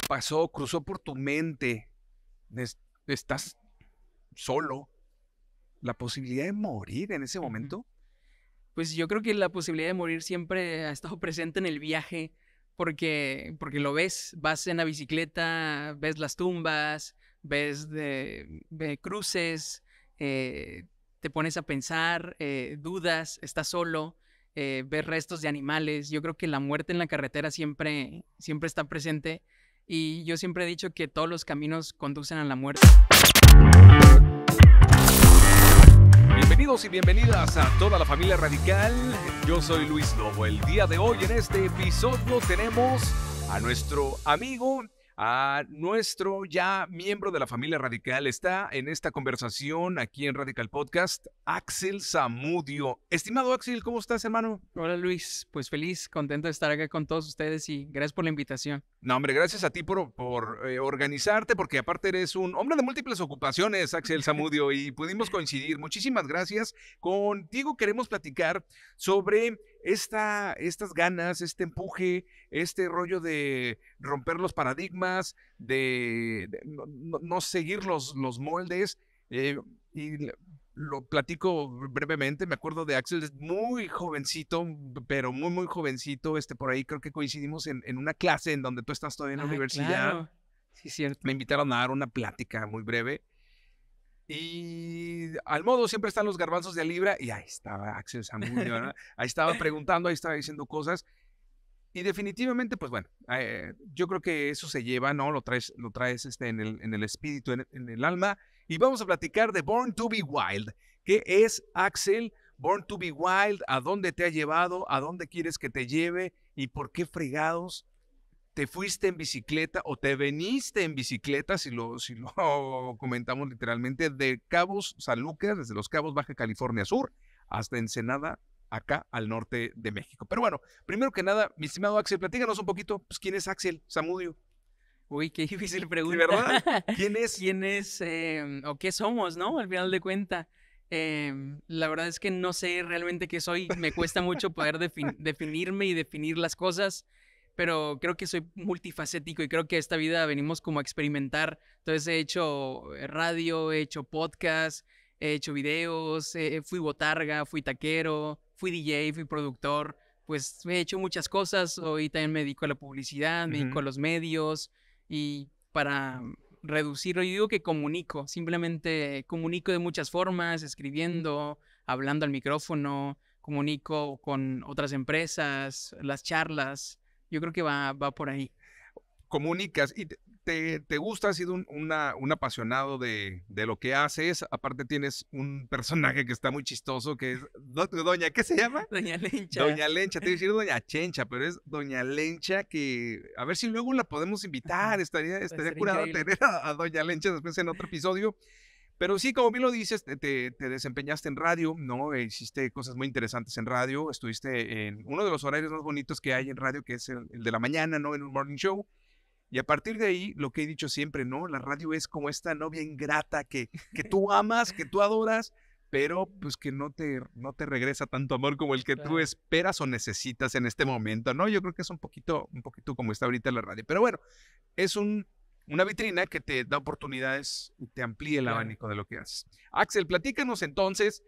pasó, cruzó por tu mente? ¿Estás solo? ¿La posibilidad de morir en ese momento? Pues yo creo que la posibilidad de morir siempre ha estado presente en el viaje, porque lo ves, vas en la bicicleta, ves las tumbas, ves de cruces, te pones a pensar, dudas, estás solo, ves restos de animales. Yo creo que la muerte en la carretera siempre está presente, y yo siempre he dicho que todos los caminos conducen a la muerte. Bienvenidos y bienvenidas a toda la familia radical. Yo soy Luis Lobo. El día de hoy en este episodio tenemos a nuestro amigo, a nuestro ya miembro de la familia radical. Está en esta conversación aquí en Radical Podcast, Axel Zamudio. Estimado Axel, ¿cómo estás, hermano? Hola Luis, pues feliz, contento de estar acá con todos ustedes y gracias por la invitación. No, hombre, gracias a ti por organizarte, porque aparte eres un hombre de múltiples ocupaciones, Axel Zamudio, y pudimos coincidir. Muchísimas gracias. Contigo queremos platicar sobre estas ganas, este empuje, este rollo de romper los paradigmas, de no seguir los moldes. Y lo platico brevemente. Me acuerdo de Axel, es muy jovencito, pero muy jovencito. Por ahí creo que coincidimos en una clase en donde tú estás todavía en la universidad. Claro. Sí, cierto. Me invitaron a dar una plática muy breve. Y al modo siempre están los garbanzos de libra. Y ahí estaba Axel Zamudio, ¿no? Ahí estaba preguntando, ahí estaba diciendo cosas. Y definitivamente, pues bueno, yo creo que eso se lleva, ¿no? Lo traes en el espíritu, en el alma. Y vamos a platicar de Born to be Wild. ¿Qué es, Axel, Born to be Wild? ¿A dónde te ha llevado? ¿A dónde quieres que te lleve? ¿Y por qué fregados te fuiste en bicicleta o te veniste en bicicleta, si lo comentamos literalmente, de Cabos San Lucas, desde Los Cabos, Baja California Sur, hasta Ensenada, acá al norte de México? Pero bueno, primero que nada, mi estimado Axel, platícanos un poquito, pues, ¿quién es Axel Zamudio? Uy, qué difícil pregunta. ¿De verdad? ¿Quién es? ¿Quién es o qué somos, no? Al final de cuentas. La verdad es que no sé realmente qué soy. Me cuesta mucho poder definirme y definir las cosas, pero creo que soy multifacético y creo que esta vida venimos como a experimentar. Entonces he hecho radio, he hecho podcast, he hecho videos, fui botarga, fui taquero, fui DJ, fui productor. Pues he hecho muchas cosas. Hoy también me dedico a la publicidad, me dedico a los medios, y para reducirlo, yo digo que comunico, simplemente comunico de muchas formas, escribiendo, hablando al micrófono, comunico con otras empresas, las charlas. Yo creo que va por ahí. Comunicas y te gusta, has sido un apasionado de lo que haces. Aparte tienes un personaje que está muy chistoso, que es Doña, ¿qué se llama? Doña Lencha. Doña Lencha, te iba a decir Doña Chencha, pero es Doña Lencha, que a ver si luego la podemos invitar. Estaría curado increíble. tener a Doña Lencha después en otro episodio. Pero sí, como bien lo dices, te desempeñaste en radio, ¿no? Hiciste cosas muy interesantes en radio. Estuviste en uno de los horarios más bonitos que hay en radio, que es el de la mañana, ¿no? En un morning show. Y a partir de ahí, lo que he dicho siempre, ¿no? La radio es como esta novia ingrata que tú amas, que tú adoras, pero pues que no te regresa tanto amor como el que tú esperas o necesitas en este momento, ¿no? Yo creo que es un poquito como está ahorita la radio. Pero bueno, es una vitrina que te da oportunidades y te amplía el abanico de lo que haces. Axel, platícanos entonces,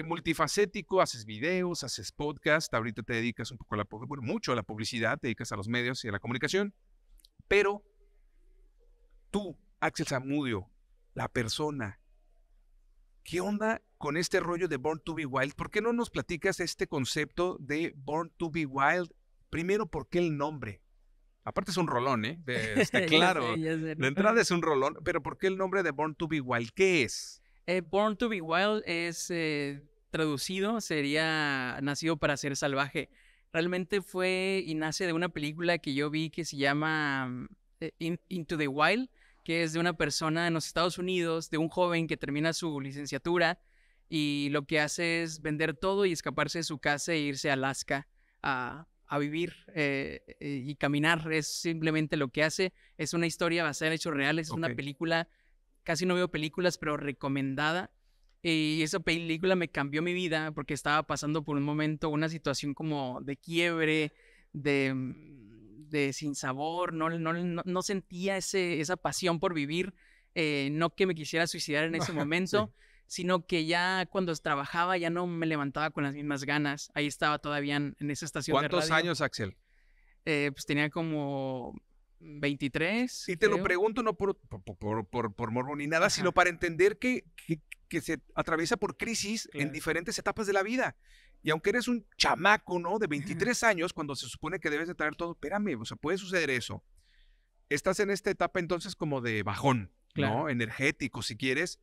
multifacético, haces videos, haces podcast, ahorita te dedicas un poco mucho a la publicidad, te dedicas a los medios y a la comunicación. Pero tú, Axel Zamudio, la persona, ¿qué onda con este rollo de Born to be Wild? ¿Por qué no nos platicas este concepto de Born to be Wild? Primero, ¿por qué el nombre? Aparte es un rolón, ¿eh? Claro, Ya sé, ¿no? la entrada es un rolón, pero ¿por qué el nombre de Born to be Wild? ¿Qué es? Born to be Wild es traducido, sería nacido para ser salvaje. Realmente fue y nace de una película que yo vi que se llama Into the Wild, que es de una persona en los Estados Unidos, de un joven que termina su licenciatura y lo que hace es vender todo y escaparse de su casa e irse a Alaska a vivir y caminar. Es simplemente lo que hace. Es una historia basada en hechos reales, es una película. Casi no veo películas, pero recomendada. Y esa película me cambió mi vida porque estaba pasando por un momento, una situación como de quiebre, de sinsabor, no sentía esa pasión por vivir, no que me quisiera suicidar en ese momento, sino que ya cuando trabajaba ya no me levantaba con las mismas ganas. Ahí estaba todavía en esa estación de radio. ¿Cuántos años, Axel? Pues tenía como 23. Y te lo creo. pregunto no por morbo ni nada, Ajá. sino para entender que se atraviesa por crisis en Claro. diferentes etapas de la vida. Y aunque eres un chamaco, ¿no? De 23 años, cuando se supone que debes de traer todo, espérame, o sea, puede suceder eso. Estás en esta etapa entonces como de bajón, Claro. ¿no? Energético, si quieres.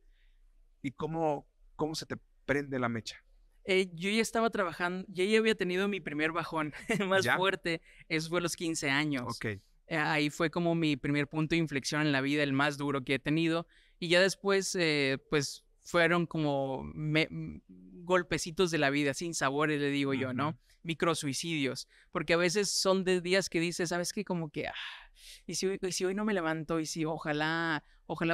¿Y cómo se te prende la mecha? Yo ya estaba trabajando, yo ya había tenido mi primer bajón más ¿Ya? fuerte, eso fue a los 15 años. Ok. Ahí fue como mi primer punto de inflexión en la vida, el más duro que he tenido. Y ya después, pues, fueron como golpecitos de la vida, sin sabores, le digo yo, ¿no? Microsuicidios. Porque a veces son de días que dices, ¿sabes qué? Como que, y si hoy no me levanto, y si ojalá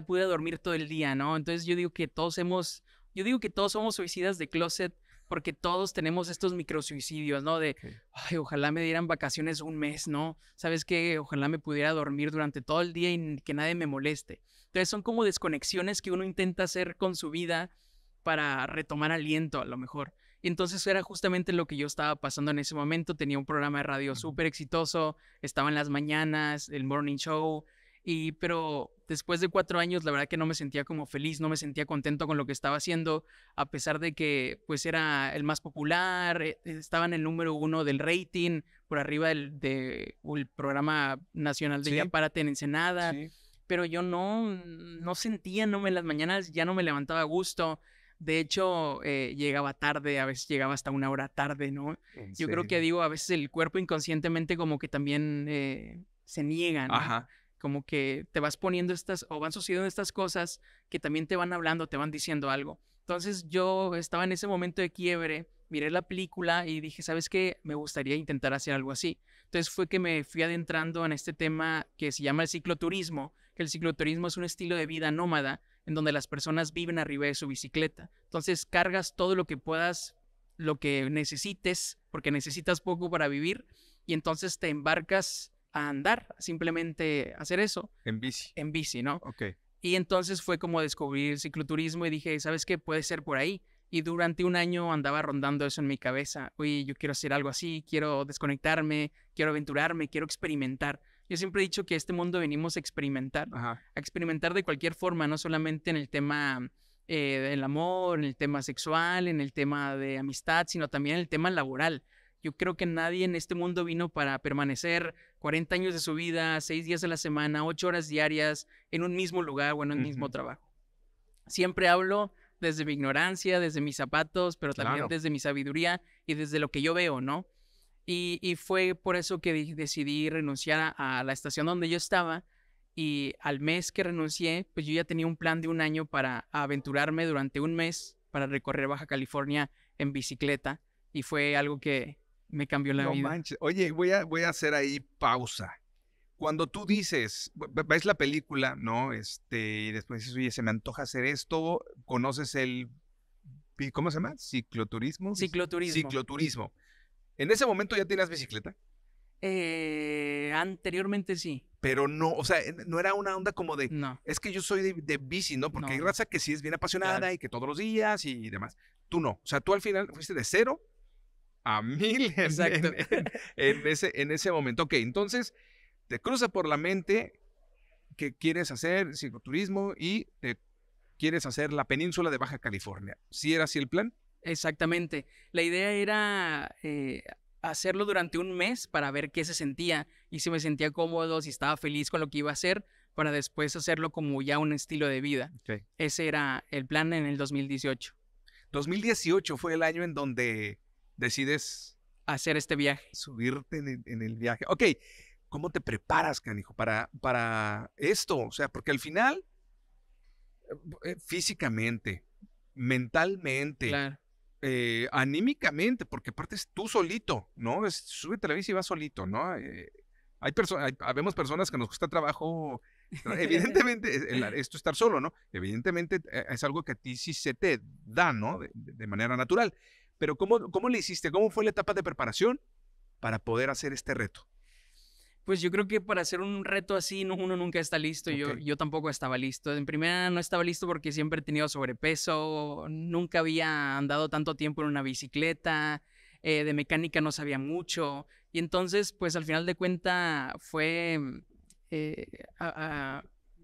pudiera dormir todo el día, ¿no? Entonces yo digo que todos somos suicidas de closet, porque todos tenemos estos microsuicidios, ¿no? De, ay, ojalá me dieran vacaciones un mes, ¿no? ¿Sabes qué? Ojalá me pudiera dormir durante todo el día y que nadie me moleste. Entonces son como desconexiones que uno intenta hacer con su vida para retomar aliento, a lo mejor. Y entonces era justamente lo que yo estaba pasando en ese momento. Tenía un programa de radio súper exitoso, estaba en las mañanas, el morning show, pero después de 4 años, la verdad que no me sentía como feliz, no me sentía contento con lo que estaba haciendo, a pesar de que pues era el más popular, estaba en el número 1 del rating, por arriba del programa nacional de Sí. Ya Párate en Ensenada, Sí. pero yo no sentía, en las mañanas ya no me levantaba a gusto. De hecho, llegaba tarde, a veces llegaba hasta 1 hora tarde, ¿no? Yo creo que a veces el cuerpo inconscientemente como que también se niega, ¿no? Ajá. Como que te vas poniendo o van sucediendo estas cosas que también te van hablando, te van diciendo algo. Entonces yo estaba en ese momento de quiebre, miré la película y dije, ¿sabes qué? Me gustaría intentar hacer algo así. Entonces fue que me fui adentrando en este tema que se llama el cicloturismo, que el cicloturismo es un estilo de vida nómada en donde las personas viven arriba de su bicicleta. Entonces cargas todo lo que puedas, lo que necesites, porque necesitas poco para vivir, y entonces te embarcas a andar, simplemente hacer eso. En bici. En bici, ¿no? Ok. Y entonces fue como descubrir el cicloturismo y dije, ¿sabes qué? Puede ser por ahí. Y durante 1 año andaba rondando eso en mi cabeza. Oye, yo quiero hacer algo así, quiero desconectarme, quiero aventurarme, quiero experimentar. Yo siempre he dicho que a este mundo venimos a experimentar. Ajá. A experimentar de cualquier forma, no solamente en el tema del amor, en el tema sexual, en el tema de amistad, sino también en el tema laboral. Yo creo que nadie en este mundo vino para permanecer 40 años de su vida, 6 días a la semana, 8 horas diarias, en un mismo lugar o en un mismo trabajo. Siempre hablo desde mi ignorancia, desde mis zapatos, pero también desde mi sabiduría y desde lo que yo veo, ¿no? Y fue por eso que decidí renunciar a la estación donde yo estaba, y al mes que renuncié, pues yo ya tenía un plan de 1 año para aventurarme durante 1 mes para recorrer Baja California en bicicleta, y fue algo que me cambió la vida. No manches. Oye, voy a hacer ahí pausa. Cuando tú dices, ves la película, ¿no? Y después dices, oye, se me antoja hacer esto, conoces ¿cómo se llama? ¿Cicloturismo? Cicloturismo. Cicloturismo. ¿En ese momento ya tenías bicicleta? Anteriormente sí. Pero no, o sea, no era una onda como de, No. es que yo soy de bici, ¿no? Porque hay No. raza que sí es bien apasionada Claro. y que todos los días y demás. Tú no. O sea, tú al final fuiste de 0 a 1000 Exacto. en ese momento. Ok, entonces te cruza por la mente que quieres hacer cicloturismo y te quieres hacer la península de Baja California. ¿Sí era así el plan? Exactamente. La idea era hacerlo durante 1 mes para ver qué se sentía y si me sentía cómodo, si estaba feliz con lo que iba a hacer, para después hacerlo como ya un estilo de vida. Okay. Ese era el plan en el 2018. 2018 fue el año en donde decides hacer este viaje. Subirte en el viaje. Ok, ¿cómo te preparas, canijo, para esto? O sea, porque al final, físicamente, mentalmente, Claro. Anímicamente, porque aparte es tú solito, ¿no? Súbete a la bici y vas solito, ¿no? Habemos personas que nos cuesta trabajo, evidentemente, esto estar solo, ¿no? Evidentemente es algo que a ti sí se te da, ¿no? De manera natural. Pero ¿cómo le hiciste? ¿Cómo fue la etapa de preparación para poder hacer este reto? Pues yo creo que para hacer un reto así uno nunca está listo. Ok. Yo tampoco estaba listo. En primera no estaba listo porque siempre he tenido sobrepeso, nunca había andado tanto tiempo en una bicicleta, de mecánica no sabía mucho. Y entonces, pues al final de cuenta fue eh,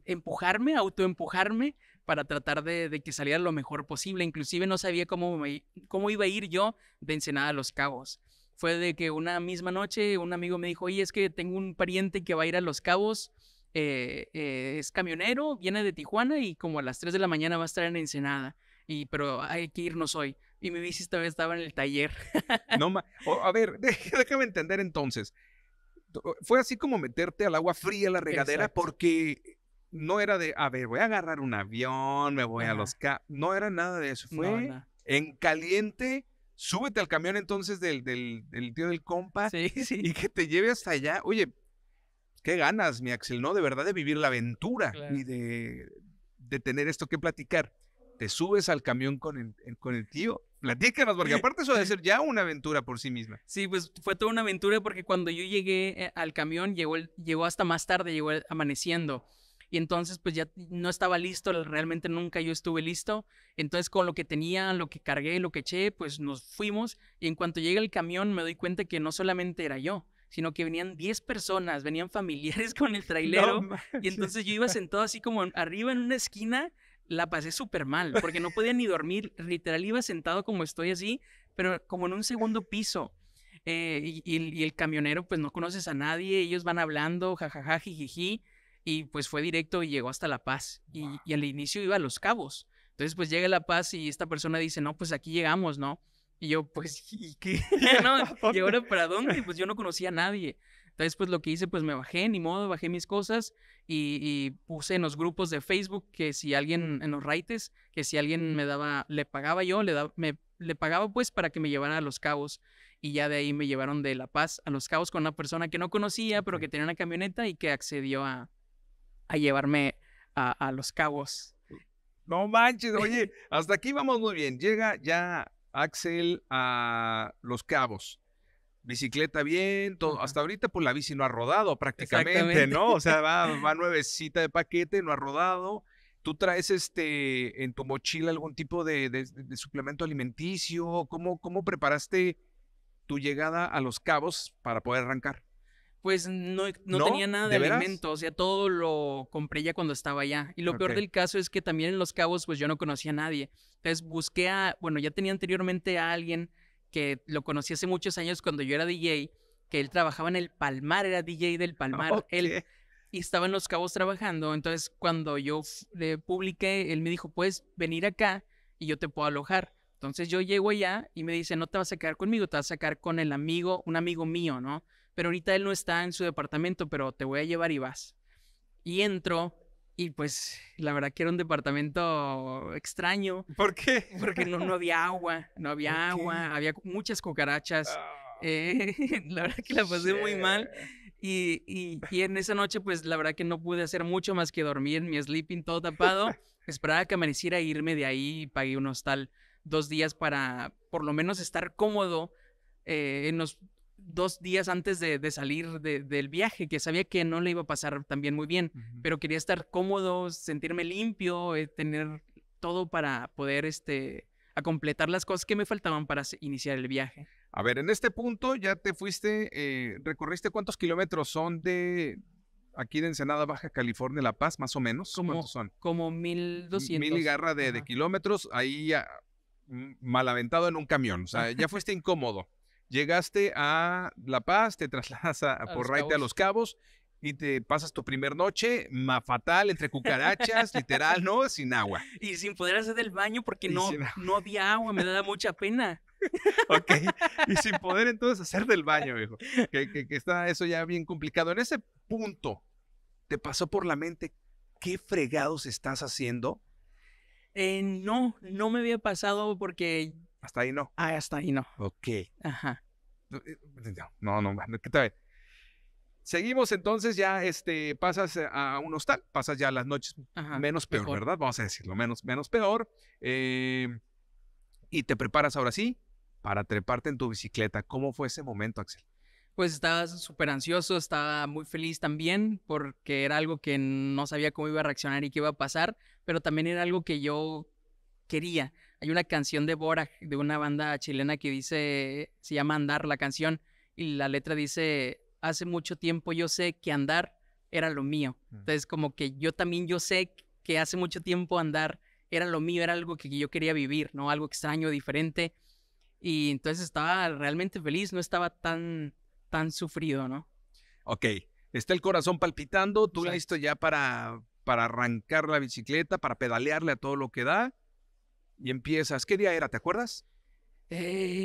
empujarme, autoempujarme para tratar de que saliera lo mejor posible. Inclusive no sabía cómo iba a ir yo de Ensenada a Los Cabos. Fue de que una misma noche un amigo me dijo, oye, es que tengo un pariente que va a ir a Los Cabos, es camionero, viene de Tijuana y como a las 3 de la mañana va a estar en Ensenada, pero hay que irnos hoy. Y mi bici esta vez estaba en el taller. No, a ver, déjame entender entonces. Fue así como meterte al agua fría a la regadera Exacto. porque no era de, a ver, voy a agarrar un avión, me voy a Ajá. Los Cabos. No era nada de eso. No, Fue no. en caliente. Súbete al camión entonces del tío del compa Sí, sí. y que te lleve hasta allá. Oye, qué ganas, mi Axel, ¿no? De verdad de vivir la aventura y Claro. de tener esto que platicar. Te subes al camión con el tío. Platícanos, porque aparte eso debe ser ya una aventura por sí misma. Sí, pues fue toda una aventura porque cuando yo llegué al camión, llegó hasta más tarde, llegó amaneciendo. Y entonces pues ya no estaba listo, realmente nunca yo estuve listo. Entonces con lo que tenía, lo que cargué, lo que eché, pues nos fuimos. Y en cuanto llega el camión me doy cuenta que no solamente era yo, sino que venían 10 personas, venían familiares con el No trailero. Y manches. entonces yo iba sentado así como arriba en una esquina, la pasé súper mal, porque no podía ni dormir, literal iba sentado como estoy así, pero como en un segundo piso. Y el camionero, pues no conoces a nadie, ellos van hablando, jajaja, jijiji, y pues fue directo y llegó hasta La Paz. Y al inicio iba a Los Cabos. Entonces, pues llega a La Paz y esta persona dice, no, pues aquí llegamos, ¿no? Y yo, pues, ¿y qué? ¿No? ¿Y ahora para dónde? Y pues yo no conocía a nadie. Entonces, pues lo que hice, pues me bajé, ni modo, bajé mis cosas y puse en los grupos de Facebook que si alguien, en los raites, que si alguien me daba, le pagaba yo, le pagaba pues para que me llevara a Los Cabos. Y ya de ahí me llevaron de La Paz a Los Cabos con una persona que no conocía, pero Ok. que tenía una camioneta y que accedió a llevarme a Los Cabos. No manches, oye, hasta aquí vamos muy bien. Llega ya Axel a Los Cabos. Bicicleta bien, todo. Ajá. Hasta ahorita, pues la bici no ha rodado prácticamente, Exactamente. ¿no? O sea, va nuevecita de paquete, no ha rodado. ¿Tú traes en tu mochila algún tipo de suplemento alimenticio? ¿Cómo preparaste tu llegada a Los Cabos para poder arrancar? Pues no ¿No? tenía nada de ¿De veras? alimento, o sea, todo lo compré ya cuando estaba allá. Y lo Ok. peor del caso es que también en Los Cabos, pues yo no conocía a nadie. Entonces bueno, ya tenía anteriormente a alguien que lo conocí hace muchos años cuando yo era DJ, que él trabajaba en el Palmar, era DJ del Palmar, él, Ok. y estaba en Los Cabos trabajando. Entonces, cuando yo le publiqué, él me dijo, puedes venir acá y yo te puedo alojar. Entonces yo llego allá y me dice, no te vas a quedar conmigo, te vas a quedar con un amigo mío, ¿no? Pero ahorita él no está en su departamento, pero te voy a llevar y vas. Y entro y pues la verdad que era un departamento extraño ¿Por qué? porque no había agua, no había Ok. agua, había muchas cucarachas. Ah, La verdad que la pasé muy mal. shit. Y en esa noche, pues la verdad que no pude hacer mucho más que dormir en mi sleeping todo tapado. Esperaba que amaneciera e irme de ahí y pagué un hostal 2 días para por lo menos estar cómodo en los 2 días antes de salir del viaje, que sabía que no le iba a pasar también muy bien, Ujú. pero quería estar cómodo, sentirme limpio, tener todo para poder a completar las cosas que me faltaban para iniciar el viaje. A ver, en este punto ya te fuiste, ¿recorriste cuántos kilómetros son de aquí de Ensenada, Baja California, La Paz, más o menos? ¿Cuántos son? Como Mil y 1200. garra de Ajá. kilómetros, ahí mal aventado en un camión, o sea, ya fuiste incómodo. Llegaste a La Paz, te trasladas A por Los raite a Cabos. Los Cabos y te pasas tu primer noche, fatal, entre cucarachas, literal, ¿no? Sin agua. Y sin poder hacer del baño porque Y sin agua. no había agua, me daba mucha pena. Ok, y sin poder entonces hacer del baño, viejo. Que está eso ya bien complicado. En ese punto, ¿te pasó por la mente qué fregados estás haciendo? No me había pasado porque Hasta ahí no. hasta ahí no. Ok. Ajá. No, ¿qué tal? Seguimos entonces, ya pasas a un hostal, pasas ya las noches Ajá. menos peor, Mejor. ¿verdad? Vamos a decirlo, menos peor. Y te preparas ahora sí para treparte en tu bicicleta. ¿Cómo fue ese momento, Axel? Pues estaba súper ansioso, estaba muy feliz también porque era algo que no sabía cómo iba a reaccionar y qué iba a pasar, pero también era algo que yo quería. Hay una canción de Bora, de una banda chilena que dice, se llama Andar la canción, y la letra dice, hace mucho tiempo yo sé que andar era lo mío. Entonces como que yo también yo sé que hace mucho tiempo andar era lo mío, era algo que yo quería vivir, ¿no? Algo extraño, diferente. Y entonces estaba realmente feliz, no estaba tan sufrido, ¿no? Ok, está el corazón palpitando, tú Exacto. listo ya para arrancar la bicicleta, para pedalearle a todo lo que da y empiezas. ¿Qué día era? ¿Te acuerdas?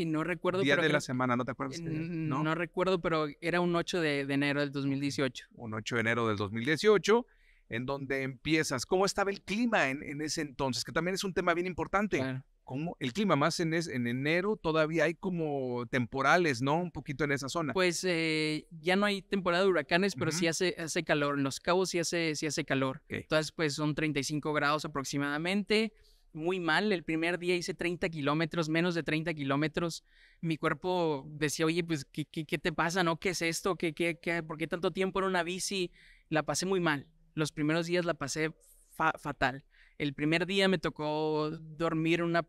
No recuerdo, Día pero de la creo semana, ¿no te acuerdas qué día? ¿No? no recuerdo, pero era un 8 de enero del 2018. Un 8 de enero del 2018, en donde empiezas. ¿Cómo estaba el clima en ese entonces? Que también es un tema bien importante. Claro. ¿Cómo el clima? Más en enero todavía hay como temporales, ¿no? Un poquito en esa zona. Pues ya no hay temporada de huracanes, pero sí Ujú. hace calor. En Los Cabos sí hace calor. Ok. Entonces, pues son 35 grados aproximadamente. Muy mal. El primer día hice 30 kilómetros, menos de 30 kilómetros. Mi cuerpo decía, oye, pues, ¿qué te pasa, no? ¿Qué es esto? ¿Por qué tanto tiempo en una bici? La pasé muy mal. Los primeros días la pasé fatal. El primer día me tocó dormir en una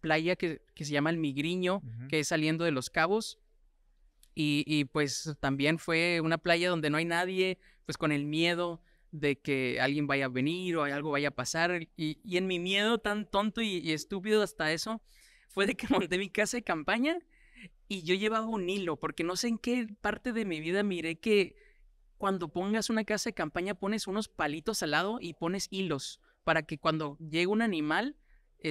playa que se llama El Migriño, Ujú. que es saliendo de Los Cabos. Y pues también fue una playa donde no hay nadie, pues con el miedo de que alguien vaya a venir o algo vaya a pasar. Y en mi miedo tan tonto y estúpido hasta eso, fue de que monté mi casa de campaña y yo llevaba un hilo, porque no sé en qué parte de mi vida miré que cuando pongas una casa de campaña pones unos palitos al lado y pones hilos para que cuando llegue un animal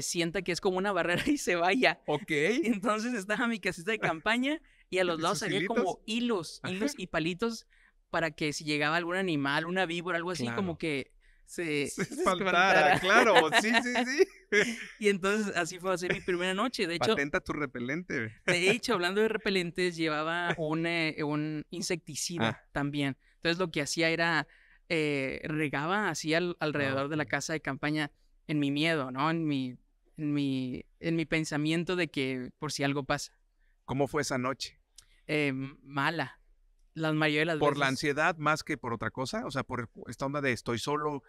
sienta que es como una barrera y se vaya. Ok. Entonces estaba mi casita de campaña y a los lados ¿Esos había hilitos? como hilos Ajá. y palitos para que si llegaba algún animal, una víbora, algo así, como Claro. que Se se espantara, espantara. claro. Sí, sí, sí. Y entonces así fue a ser mi primera noche. Patenta tu repelente. De hecho, hablando de repelentes, llevaba un Ah, insecticida también. Entonces lo que hacía era regaba así alrededor de la ok. casa de campaña en mi miedo, ¿no? En mi pensamiento de que por si algo pasa. ¿Cómo fue esa noche? Mala. La mayoría de las ¿Por la veces. ansiedad más que por otra cosa? O sea, por esta onda de estoy solo,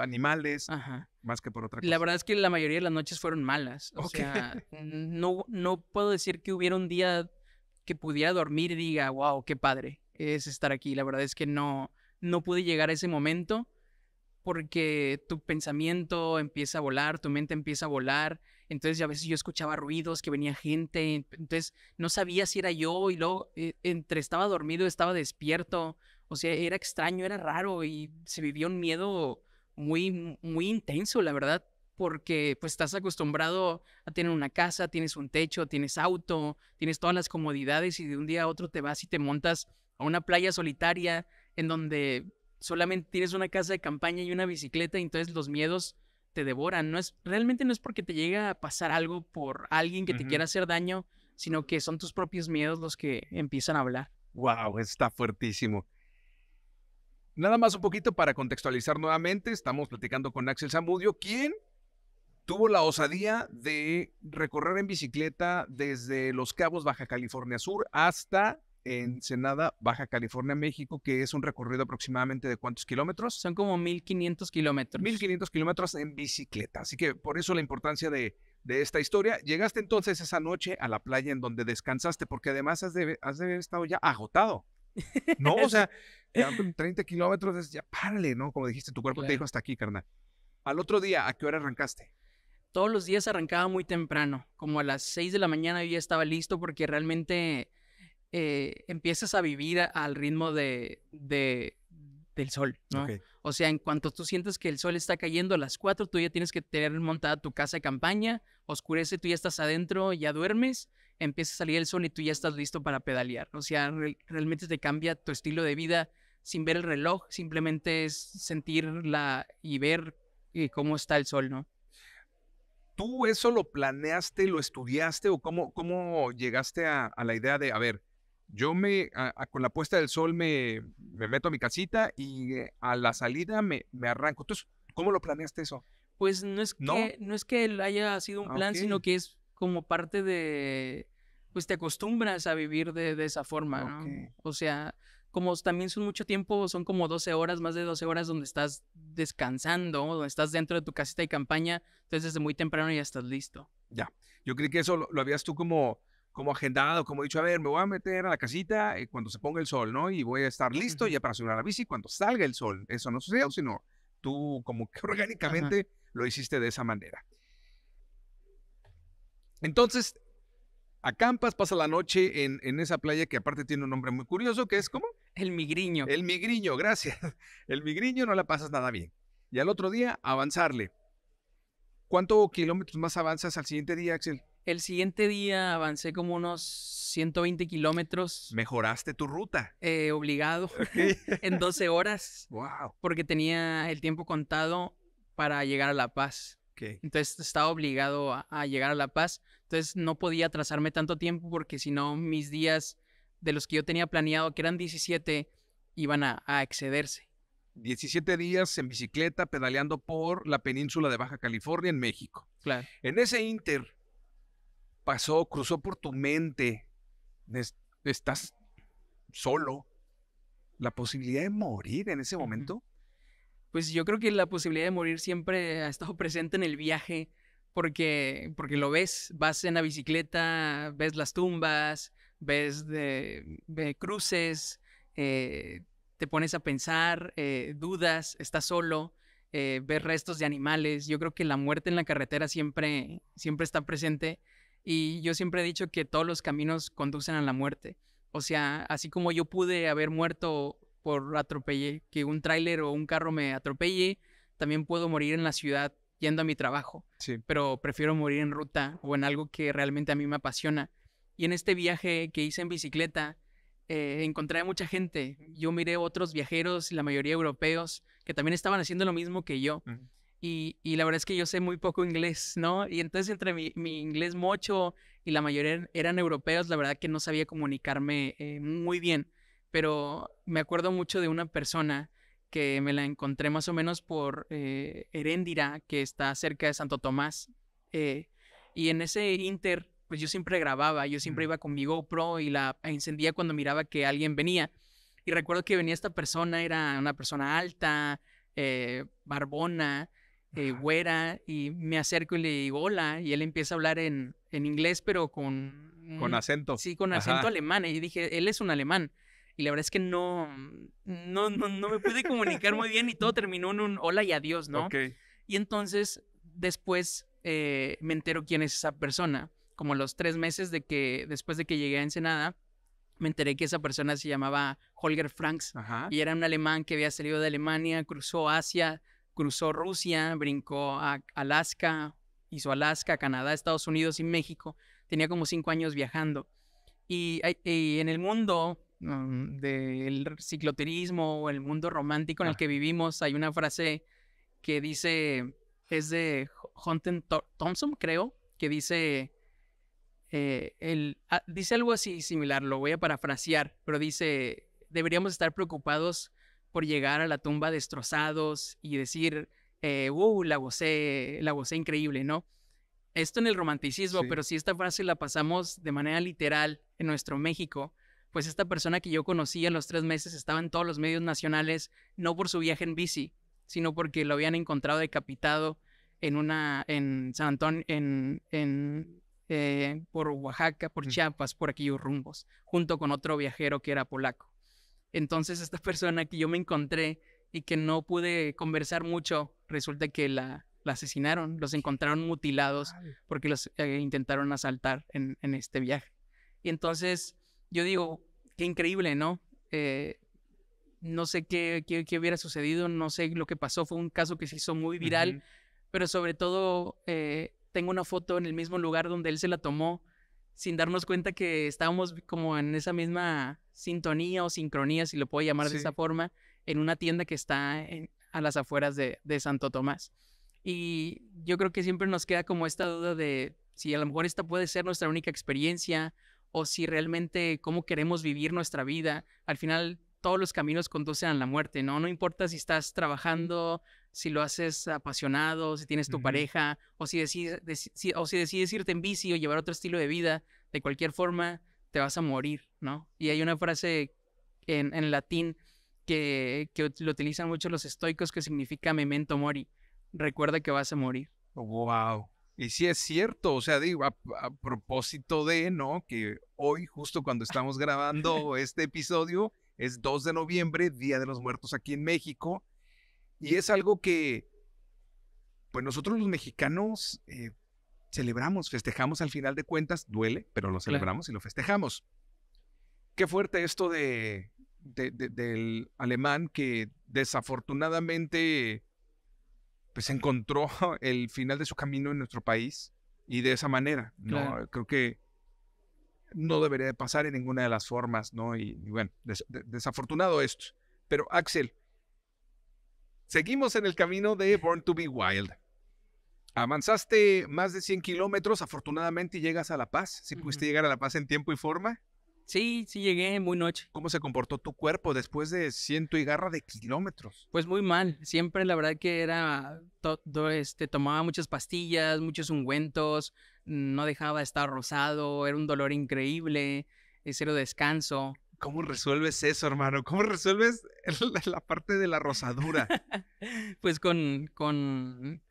animales, Ajá. más que por otra La cosa. verdad es que la mayoría de las noches fueron malas. O Ok. sea, no puedo decir que hubiera un día que pudiera dormir y diga, wow, qué padre es estar aquí. La verdad es que no pude llegar a ese momento porque tu pensamiento empieza a volar, tu mente empieza a volar. Entonces a veces yo escuchaba ruidos, que venía gente, entonces no sabía si era yo y luego entre estaba dormido, estaba despierto. O sea, era extraño, era raro y se vivía un miedo muy intenso, la verdad, porque pues estás acostumbrado a tener una casa, tienes un techo, tienes auto, tienes todas las comodidades y de un día a otro te vas y te montas a una playa solitaria en donde solamente tienes una casa de campaña y una bicicleta y entonces los miedos te devoran. Realmente no es porque te llega a pasar algo por alguien que te quiera hacer daño, sino que son tus propios miedos los que empiezan a hablar. Wow, está fuertísimo. Nada más un poquito para contextualizar nuevamente, estamos platicando con Axel Zamudio, quien tuvo la osadía de recorrer en bicicleta desde Los Cabos, Baja California Sur, hasta Ensenada, Baja California, México, que es un recorrido aproximadamente de ¿cuántos kilómetros? Son como 1500 kilómetros. 1500 kilómetros en bicicleta. Así que por eso la importancia de esta historia. Llegaste entonces esa noche a la playa en donde descansaste, porque además has de haber estado ya agotado. No, o sea, ya con 30 kilómetros, ya párale, ¿no? Como dijiste, tu cuerpo te dijo Claro. hasta aquí, carnal. Al otro día, ¿a qué hora arrancaste? Todos los días arrancaba muy temprano, como a las 6 de la mañana yo ya estaba listo porque realmente empiezas a vivir al ritmo del sol, Ok. ¿no? O sea, en cuanto tú sientes que el sol está cayendo a las 4, tú ya tienes que tener montada tu casa de campaña, oscurece, tú ya estás adentro, ya duermes, empieza a salir el sol y tú ya estás listo para pedalear. O sea, realmente te cambia tu estilo de vida sin ver el reloj, simplemente es sentirla y ver cómo está el sol, ¿no? ¿Tú eso lo planeaste, lo estudiaste o cómo llegaste a la idea de, a ver, yo con la puesta del sol me meto a mi casita y a la salida me arranco? Entonces, ¿cómo lo planeaste eso? Pues ¿No? no es que haya sido un Ah, plan, sino ok. que es como parte pues te acostumbras a vivir de esa forma, ¿no? Ok. O sea, como también son mucho tiempo, son como 12 horas, más de 12 horas donde estás descansando, donde estás dentro de tu casita de campaña, entonces desde muy temprano ya estás listo. Ya. Yo creí que eso lo habías tú como agendado, como dicho, a ver, me voy a meter a la casita cuando se ponga el sol, ¿no? Y voy a estar listo Ujú. ya para subir a la bici cuando salga el sol. Eso no sucedió, sino tú como que Ajá. orgánicamente lo hiciste de esa manera. Entonces, acampas, pasas la noche en esa playa que aparte tiene un nombre muy curioso, que es ¿cómo? El migriño. El Migriño, gracias. El Migriño no la pasas nada bien. Y al otro día, avanzarle. ¿Cuántos kilómetros más avanzas al siguiente día, Axel? El siguiente día avancé como unos 120 kilómetros, Mejoraste tu ruta. obligado, Ok. en 12 horas, Wow. porque tenía el tiempo contado para llegar a La Paz. Ok. Entonces estaba obligado a llegar a La Paz. Entonces no podía atrasarme tanto tiempo porque si no mis días de los que yo tenía planeado, que eran 17, iban a excederse. 17 días en bicicleta pedaleando por la península de Baja California en México. Claro. En ese inter cruzó por tu mente, estás solo, la posibilidad de morir en ese Ujú. momento. Pues yo creo que la posibilidad de morir siempre ha estado presente en el viaje, porque lo ves, vas en la bicicleta, ves las tumbas, ves de cruces, te pones a pensar, dudas, estás solo, ves restos de animales. Yo creo que la muerte en la carretera siempre está presente y yo siempre he dicho que todos los caminos conducen a la muerte. O sea, así como yo pude haber muerto por atropellé, que un tráiler o un carro me atropelle, también puedo morir en la ciudad yendo a mi trabajo, Sí. pero prefiero morir en ruta o en algo que realmente a mí me apasiona. Y en este viaje que hice en bicicleta, encontré a mucha gente. Yo miré otros viajeros, la mayoría europeos, que también estaban haciendo lo mismo que yo. Ujú. Y la verdad es que yo sé muy poco inglés, ¿no? Y entonces entre mi inglés mocho y la mayoría eran europeos, la verdad que no sabía comunicarme muy bien. Pero me acuerdo mucho de una persona que me la encontré más o menos por Heréndira, que está cerca de Santo Tomás. eh, y en ese inter, pues yo siempre grababa, yo siempre Mm. iba con mi GoPro y la encendía cuando miraba que alguien venía. Y recuerdo que venía esta persona, era una persona alta, barbona, Ajá. güera, y me acerco y le digo hola, y él empieza a hablar en inglés, pero Con acento. sí, con acento Ajá. alemán, y dije, él es un alemán, y la verdad es que no me pude comunicar muy bien, y todo terminó en un hola y adiós, ¿no? Ok. Y entonces, después me entero quién es esa persona, como a los 3 meses después de que llegué a Ensenada, me enteré que esa persona se llamaba Holger Franks Ajá. y era un alemán que había salido de Alemania, cruzó Asia, cruzó Rusia, brincó a Alaska, hizo Alaska, Canadá, Estados Unidos y México. Tenía como 5 años viajando. Y en el mundo del cicloturismo o el mundo romántico en el Ah, que vivimos, hay una frase que dice, es de Hunter Thompson, creo, que dice dice algo así similar, lo voy a parafrasear, pero dice, deberíamos estar preocupados por llegar a la tumba destrozados y decir, la gocé increíble, ¿no? Esto en el romanticismo, sí. pero si esta frase la pasamos de manera literal en nuestro México, pues esta persona que yo conocí en los 3 meses estaba en todos los medios nacionales, no por su viaje en bici, sino porque lo habían encontrado decapitado en San Antonio, por Oaxaca, por Mm. Chiapas, por aquellos rumbos, junto con otro viajero que era polaco. Entonces esta persona que yo me encontré y que no pude conversar mucho, resulta que la asesinaron, los encontraron mutilados Mal. porque los intentaron asaltar en este viaje. Y entonces yo digo, qué increíble, ¿no? Eh, no sé qué hubiera sucedido, no sé lo que pasó, fue un caso que se hizo muy viral, Ujú. pero sobre todo tengo una foto en el mismo lugar donde él se la tomó sin darnos cuenta que estábamos como en esa misma sintonía o sincronía, si lo puedo llamar de esa Sí. forma, en una tienda que está a las afueras de Santo Tomás. Y yo creo que siempre nos queda como esta duda de si a lo mejor esta puede ser nuestra única experiencia o si realmente cómo queremos vivir nuestra vida. Al final, todos los caminos conducen a la muerte, ¿no? No importa si estás trabajando, si lo haces apasionado, si tienes tu Ujú. pareja, o si decides irte en bici o llevar otro estilo de vida, de cualquier forma te vas a morir, ¿no? Y hay una frase en latín que lo utilizan mucho los estoicos que significa memento mori, recuerda que vas a morir. Wow. Y sí es cierto, o sea, digo, a propósito de, ¿no? Que hoy, justo cuando estamos grabando este episodio, es 2 de noviembre, Día de los Muertos aquí en México, y es algo que, pues nosotros los mexicanos celebramos, festejamos al final de cuentas, duele, pero lo celebramos y lo festejamos. Qué fuerte esto del alemán que desafortunadamente pues encontró el final de su camino en nuestro país y de esa manera, ¿no? Claro. Creo que no debería de pasar en ninguna de las formas, ¿no? Y bueno, desafortunado esto. Pero Axel, seguimos en el camino de Born to be Wild. Avanzaste más de 100 kilómetros, afortunadamente, y llegas a La Paz. ¿Sí pudiste llegar a La Paz en tiempo y forma? Sí, sí llegué muy noche. ¿Cómo se comportó tu cuerpo después de ciento y garra de kilómetros? Pues muy mal, siempre la verdad que era, tomaba muchas pastillas, muchos ungüentos, no dejaba de estar rosado, era un dolor increíble, cero descanso. ¿Cómo resuelves eso, hermano? ¿Cómo resuelves la parte de la rosadura? Pues con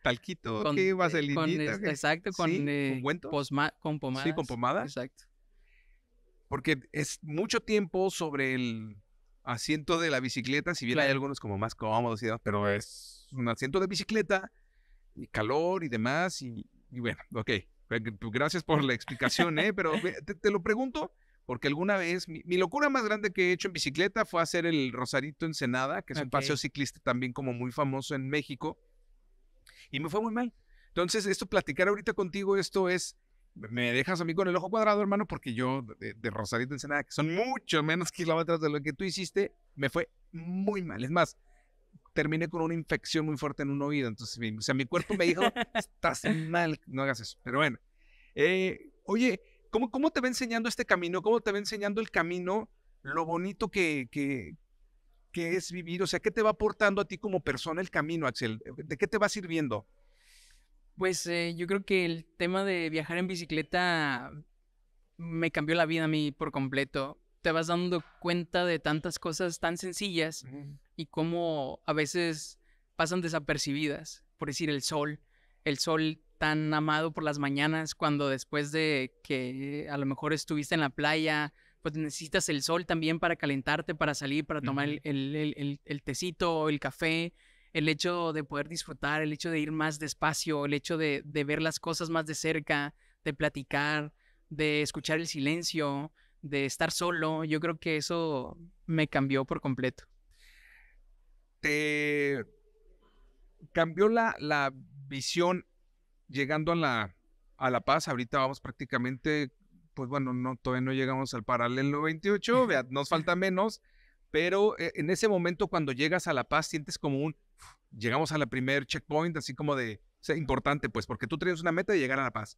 ¿Talquito? con, ¿Qué? eh, ¿Vaselinita? ¿Qué? exacto, ¿Sí? con ¿Ungüentos? con pomadas. Sí, con pomada. Exacto. Porque es mucho tiempo sobre el asiento de la bicicleta, si bien hay Claro. algunos como más cómodos y demás, pero es un asiento de bicicleta y calor y demás y bueno, ok. Gracias por la explicación, pero te lo pregunto porque alguna vez mi locura más grande que he hecho en bicicleta fue hacer el Rosarito Ensenada, que es un paseo ciclista también como muy famoso en México, y me fue muy mal. Entonces, platicar ahorita contigo, esto es, me dejas a mí con el ojo cuadrado, hermano, porque yo de Rosarito Ensenada, que son mucho menos kilómetros de lo que tú hiciste, me fue muy mal. Es más, terminé con una infección muy fuerte en un oído. Entonces, o sea, mi cuerpo me dijo, estás mal, no hagas eso. Pero bueno, oye, ¿cómo te va enseñando este camino? ¿Cómo te va enseñando el camino? Lo bonito que es vivir. O sea, ¿qué te va aportando a ti como persona el camino, Axel? ¿De qué te va sirviendo? Pues yo creo que el tema de viajar en bicicleta me cambió la vida a mí por completo. Te vas dando cuenta de tantas cosas tan sencillas y cómo a veces pasan desapercibidas. Por decir, el sol tan amado por las mañanas, cuando después de que a lo mejor estuviste en la playa, pues necesitas el sol también para calentarte, para salir, para tomar el tecito, el café. El hecho de poder disfrutar, el hecho de ir más despacio, el hecho de ver las cosas más de cerca, de platicar, de escuchar el silencio, de estar solo, yo creo que eso me cambió por completo. ¿Te cambió la visión llegando a La Paz? Ahorita vamos prácticamente, pues bueno, todavía no llegamos al paralelo 28, nos falta menos, pero en ese momento cuando llegas a La Paz sientes como llegamos a la primer checkpoint, así como de, o sea, importante, pues, porque tú tienes una meta de llegar a La Paz.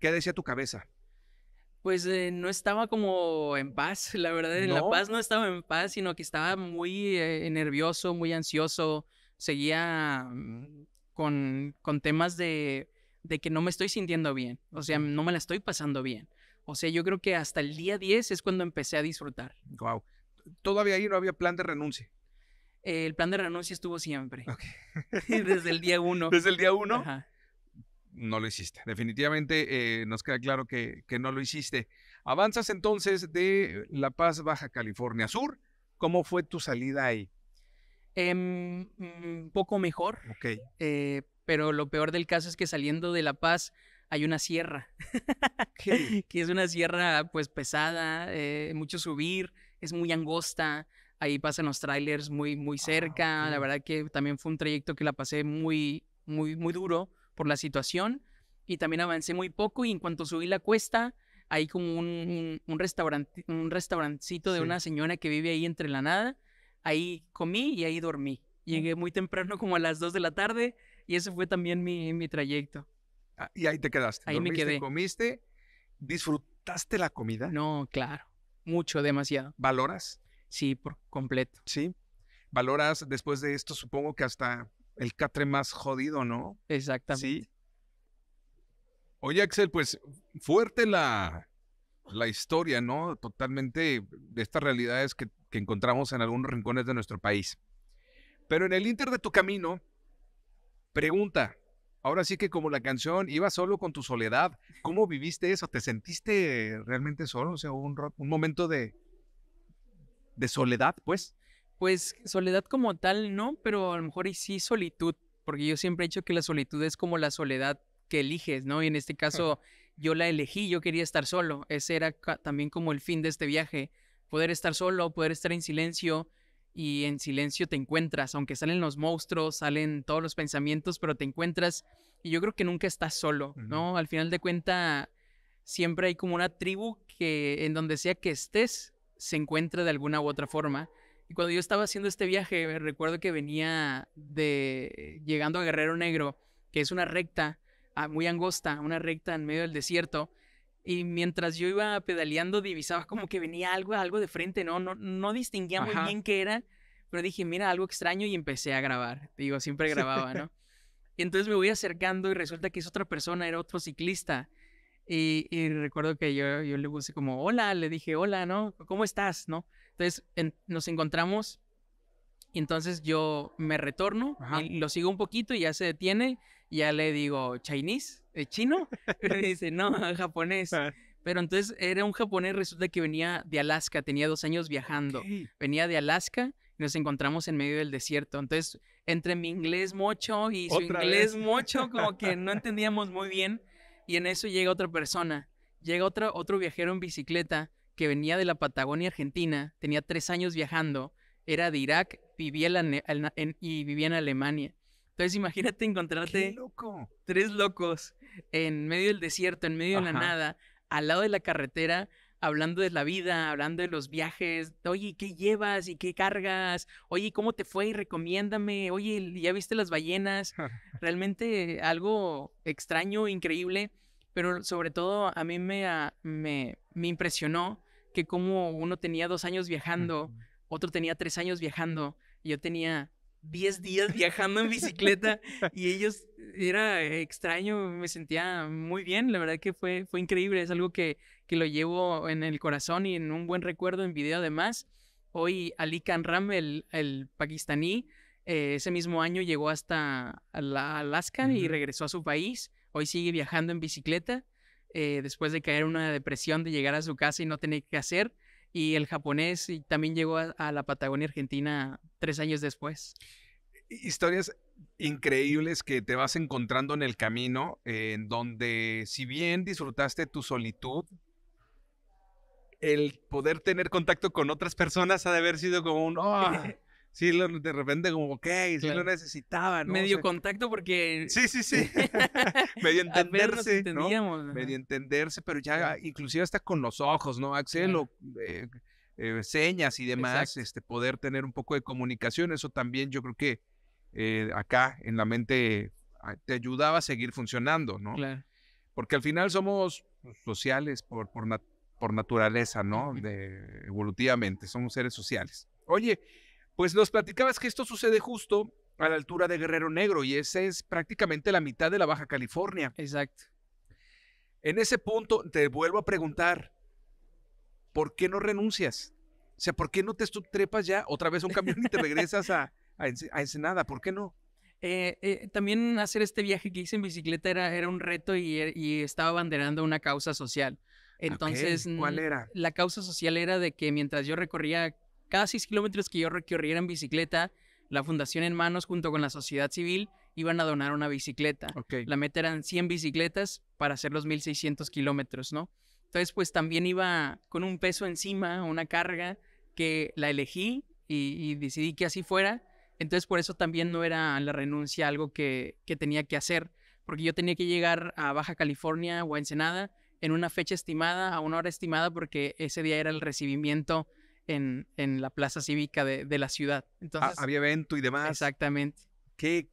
¿Qué decía tu cabeza? Pues no estaba como en paz, la verdad, en La ¿No? Paz no estaba en paz, sino que estaba muy nervioso, muy ansioso, seguía con temas de que no me estoy sintiendo bien, o sea, no me la estoy pasando bien. O sea, yo creo que hasta el día 10 es cuando empecé a disfrutar. Wow. Todavía ahí no había plan de renuncia. El plan de renuncia estuvo siempre, Okay. desde el día 1. Desde el día 1. Ajá. No lo hiciste. Definitivamente nos queda claro que no lo hiciste. Avanzas entonces de La Paz, Baja California Sur. ¿Cómo fue tu salida ahí? Un poco mejor, Ok. pero lo peor del caso es que saliendo de La Paz hay una sierra, ¿Qué? que es una sierra pues pesada, mucho subir, es muy angosta, ahí pasan los trailers muy cerca, la Ok. verdad que también fue un trayecto que la pasé muy duro por la situación y también avancé muy poco y en cuanto subí la cuesta, hay como un restaurancito de Sí. una señora que vive ahí entre la nada, ahí comí y ahí dormí. Llegué muy temprano como a las 2 de la tarde y ese fue también mi trayecto. Y ahí te quedaste. Ahí me Dormiste, quedé. comiste, disfrutaste la comida. No, claro, mucho, demasiado. ¿Valoras? Sí, por completo. Sí. ¿Valoras después de esto? Supongo que hasta el catre más jodido, ¿no? Exactamente. Sí. Oye, Axel, pues fuerte la la historia, ¿no? Totalmente de estas realidades que encontramos en algunos rincones de nuestro país. Pero en el inter de tu camino, pregunta, ahora sí que como la canción, ibas solo con tu soledad, ¿cómo viviste eso? ¿Te sentiste realmente solo? O sea, un momento de soledad, pues. Pues soledad como tal, no, pero a lo mejor y sí solitud, porque yo siempre he dicho que la solitud es como la soledad que eliges, ¿no? Y en este caso yo la elegí, yo quería estar solo. Ese era también como el fin de este viaje, poder estar solo, poder estar en silencio y en silencio te encuentras, aunque salen los monstruos, salen todos los pensamientos, pero te encuentras y yo creo que nunca estás solo, ¿no? Al final de cuenta siempre hay como una tribu que en donde sea que estés se encuentra de alguna u otra forma. Y cuando yo estaba haciendo este viaje, recuerdo que venía llegando a Guerrero Negro, que es una recta muy angosta, una recta en medio del desierto. Y mientras yo iba pedaleando, divisaba como que venía algo de frente, ¿no? No distinguía muy Ajá. bien qué era, pero dije, mira, algo extraño y empecé a grabar. Digo, siempre grababa, ¿no? Y entonces me voy acercando y resulta que es otra persona, era otro ciclista. Y recuerdo que yo le puse como, hola, le dije, hola, ¿no? ¿Cómo estás? ¿No? Entonces nos encontramos y entonces yo me retorno, Ajá. lo sigo un poquito y ya se detiene y ya le digo, ¿Chinese? ¿Chino? Y me dice, no, japonés. Ah, Pero entonces era un japonés, resulta que venía de Alaska, tenía 2 años ok. viajando. Venía de Alaska y nos encontramos en medio del desierto. Entonces, entre mi inglés mocho y su Otra inglés vez. mocho, como que no entendíamos muy bien. Y en eso llega otra persona. Llega otro viajero en bicicleta que venía de la Patagonia Argentina, tenía 3 años viajando, era de Irak, y vivía en Alemania. Entonces imagínate Qué encontrarte loco. 3 locos en medio del desierto, en medio de la Ajá. nada, al lado de la carretera, hablando de la vida, hablando de los viajes. Oye, ¿qué llevas y qué cargas? Oye, ¿cómo te fue? Y recomiéndame. Oye, ¿ya viste las ballenas? Realmente algo extraño, increíble, pero sobre todo a mí me impresionó que como uno tenía 2 años viajando, otro tenía 3 años viajando, y yo tenía 10 días viajando en bicicleta y ellos, era extraño, me sentía muy bien, la verdad que fue increíble, es algo que lo llevo en el corazón y en un buen recuerdo en video además. Hoy Ali Kanram, el pakistaní, ese mismo año llegó hasta Alaska y Ujú. regresó a su país. Hoy sigue viajando en bicicleta después de caer en una depresión de llegar a su casa y no tener qué hacer. Y el japonés también llegó a la Patagonia Argentina 3 años después. Historias increíbles que te vas encontrando en el camino, en donde si bien disfrutaste tu solitud, el poder tener contacto con otras personas ha de haber sido como un, sí, de repente como, ok, sí lo Claro. necesitaba, ¿no? O Medio sea, contacto porque sí, sí, sí, medio apenas nos entenderse, ¿no? entendíamos. Medio Ajá. entenderse, pero ya Claro, inclusive hasta con los ojos, ¿no, Axel? claro. O señas y demás, Exacto, poder tener un poco de comunicación, eso también yo creo que acá en la mente te ayudaba a seguir funcionando, ¿no? claro. Porque al final somos sociales por naturaleza, ¿no? Ujú. Evolutivamente, somos seres sociales. Oye, pues nos platicabas que esto sucede justo a la altura de Guerrero Negro y ese es prácticamente la mitad de la Baja California. Exacto. En ese punto te vuelvo a preguntar, ¿por qué no renuncias? O sea, ¿por qué no te trepas ya otra vez a un camión y te regresas a Ensenada? ¿Por qué no? También hacer este viaje que hice en bicicleta era un reto y estaba abanderando una causa social. Ok, Entonces, ¿cuál era? la causa social era de que mientras yo recorría cada 6 kilómetros que yo recorriera en bicicleta, la Fundación En Manos junto con la sociedad civil iban a donar una bicicleta. Ok. La meta eran 100 bicicletas para hacer los 1600 kilómetros, ¿no? Entonces, pues también iba con un peso encima, una carga que la elegí y decidí que así fuera. Entonces, por eso también no era la renuncia algo que tenía que hacer, porque yo tenía que llegar a Baja California o a Ensenada en una fecha estimada, a una hora estimada, porque ese día era el recibimiento en la plaza cívica de la ciudad. Entonces, Había evento y demás. exactamente, Qué